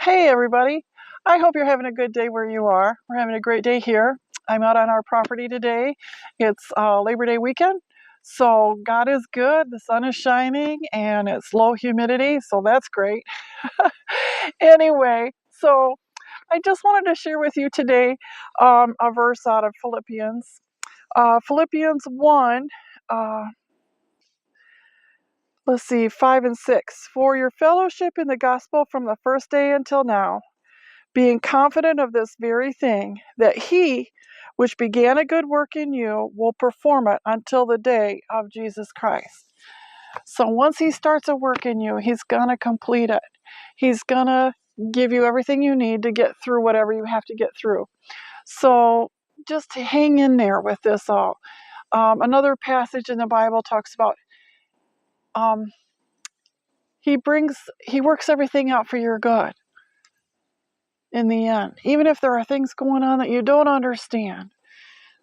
Hey everybody, I hope you're having a good day where you are. We're having a great day here. I'm out on our property today. It's Labor Day weekend, so God is good. The sun is shining and it's low humidity, so that's great. Anyway, so I just wanted to share with you today a verse out of Philippians. Philippians 1, uh, 5 and 6. For your fellowship in the gospel from the first day until now, being confident of this very thing, that he which began a good work in you will perform it until the day of Jesus Christ. So once he starts a work in you, he's going to complete it. He's going to give you everything you need to get through whatever you have to get through. So just hang in there with this all. Another passage in the Bible talks about he works everything out for your good. In the end, even if there are things going on that you don't understand,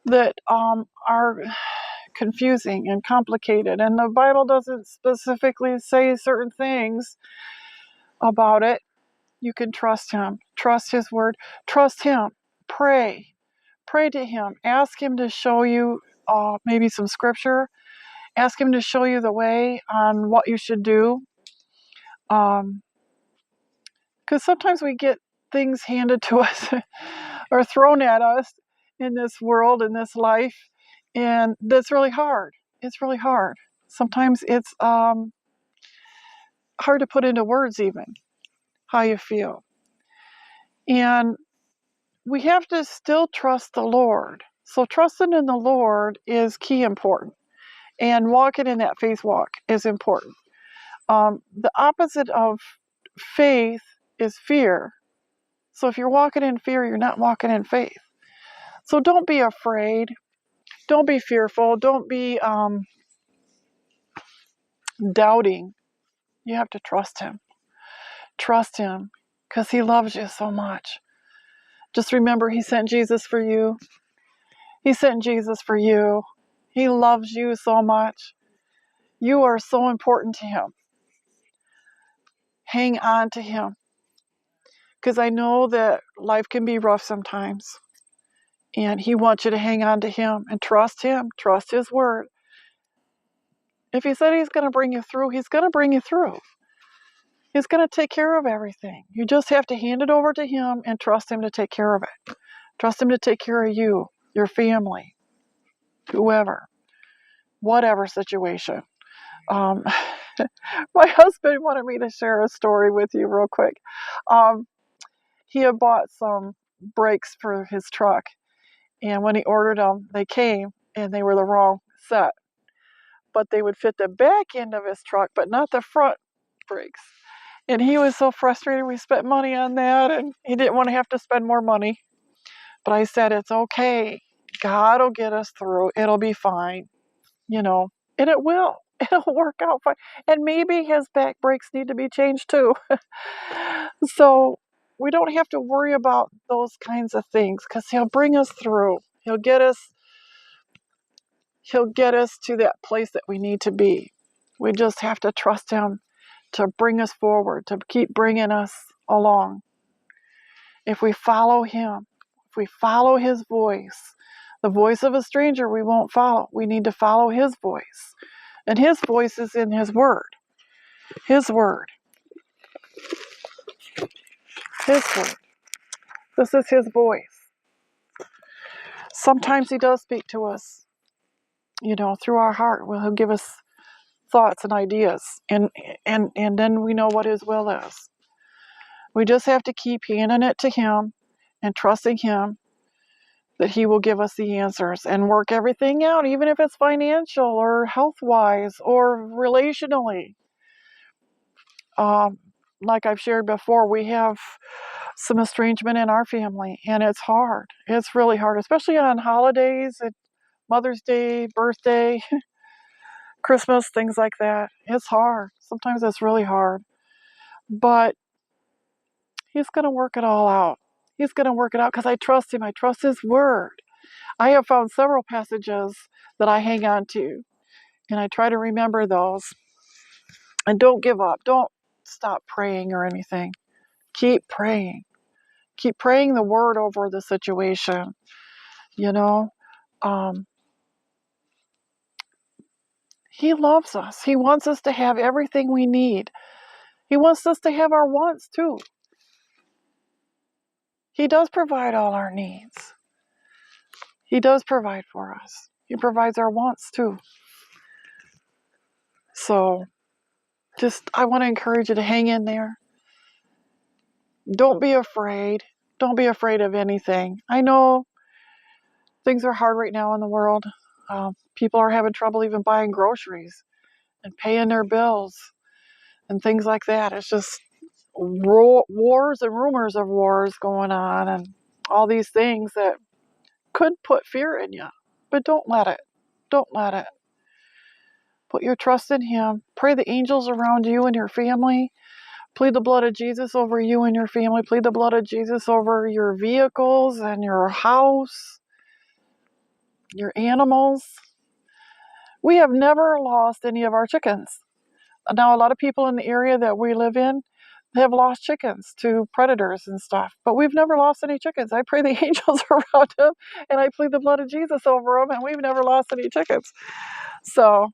that are confusing and complicated, and the Bible doesn't specifically say certain things about it, you can trust him, trust his word, trust him, pray to him, ask him to show you maybe some scripture, ask him to show you the way on what you should do, because sometimes we get things handed to us or thrown at us in this world, in this life, and that's really hard. It's really hard. Sometimes it's hard to put into words even how you feel. And we have to still trust the Lord. So trusting in the Lord is key important. And walking in that faith walk is important. The opposite of faith is fear. So if you're walking in fear, you're not walking in faith. So don't be afraid. Don't be fearful. Don't be doubting. You have to trust him. Trust him because he loves you so much. Just remember, he sent Jesus for you. He sent Jesus for you. He loves you so much. You are so important to him. Hang on to him, because I know that life can be rough sometimes. And he wants you to hang on to him and trust him. Trust his word. If he said he's going to bring you through, he's going to bring you through. He's going to take care of everything. You just have to hand it over to him and trust him to take care of it. Trust him to take care of you, your family, whoever, whatever situation. My husband wanted me to share a story with you real quick. He had bought some brakes for his truck, and when he ordered them, they came, and they were the wrong set. But they would fit the back end of his truck, but not the front brakes. And he was so frustrated. We spent money on that, and he didn't want to have to spend more money. But I said, it's okay. God will get us through. It'll be fine, and it will. It'll work out fine. And maybe his back brakes need to be changed too. So we don't have to worry about those kinds of things, because he'll bring us through. He'll get us to that place that we need to be. We just have to trust him to bring us forward, to keep bringing us along. If we follow him, if we follow his voice, the voice of a stranger we won't follow. We need to follow his voice. And his voice is in his word. His word. His word. This is his voice. Sometimes he does speak to us, through our heart. He'll give us thoughts and ideas. And then we know what his will is. We just have to keep handing it to him and trusting him that he will give us the answers and work everything out, even if it's financial or health-wise or relationally. Like I've shared before, we have some estrangement in our family, and it's hard. It's really hard, especially on holidays, Mother's Day, birthday, Christmas, things like that. It's hard. Sometimes it's really hard. But he's going to work it all out. He's going to work it out because I trust him. I trust his word. I have found several passages that I hang on to, and I try to remember those. And don't give up. Don't stop praying or anything. Keep praying. Keep praying the word over the situation. You know, He loves us. He wants us to have everything we need. He wants us to have our wants too. He does provide all our needs. He does provide for us. He provides our wants too. So I want to encourage you to hang in there. Don't be afraid. Don't be afraid of anything. I know things are hard right now in the world. People are having trouble even buying groceries and paying their bills and things like that. It's just wars and rumors of wars going on and all these things that could put fear in you. But don't let it. Don't let it. Put your trust in Him. Pray the angels around you and your family. Plead the blood of Jesus over you and your family. Plead the blood of Jesus over your vehicles and your house, your animals. We have never lost any of our chickens. Now, a lot of people in the area that we live in have lost chickens to predators and stuff, but we've never lost any chickens. I pray the angels around them, and I plead the blood of Jesus over them, and we've never lost any chickens. So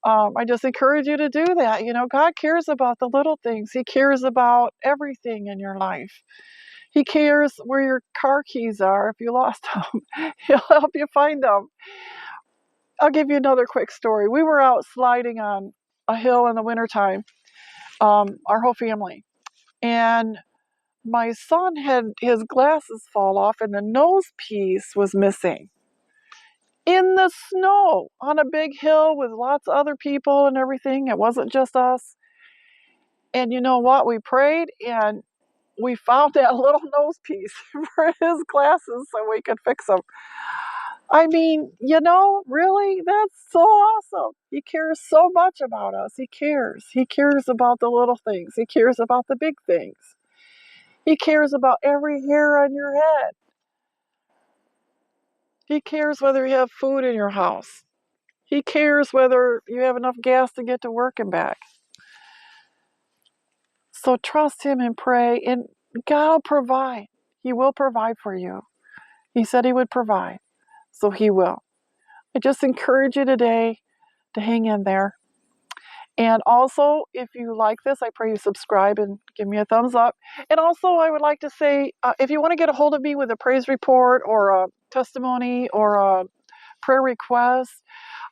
I just encourage you to do that. You know, God cares about the little things. He cares about everything in your life. He cares where your car keys are if you lost them. He'll help you find them. I'll give you another quick story. We were out sliding on a hill in the wintertime, our whole family. And my son had his glasses fall off and the nose piece was missing. In the snow on a big hill with lots of other people and everything. It wasn't just us. And you know what? We prayed and we found that little nose piece for his glasses so we could fix them. I mean, you know, really, that's so awesome. He cares so much about us. He cares. He cares about the little things. He cares about the big things. He cares about every hair on your head. He cares whether you have food in your house. He cares whether you have enough gas to get to work and back. So trust Him and pray, and God will provide. He will provide for you. He said He would provide, so He will. I just encourage you today to hang in there. And also, if you like this, I pray you subscribe and give me a thumbs up. And also, I would like to say, if you want to get a hold of me with a praise report or a testimony or a prayer request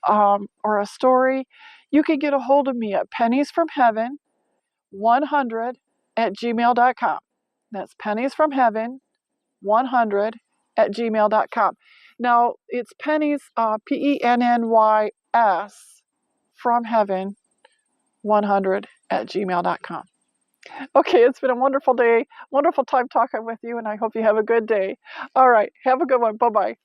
or a story, you can get a hold of me at penniesfromheaven100@gmail.com. That's penniesfromheaven100@gmail.com. Now, it's pennies, PENNYS, from heaven 100@gmail.com. Okay, it's been a wonderful day, wonderful time talking with you, and I hope you have a good day. All right, have a good one. Bye-bye.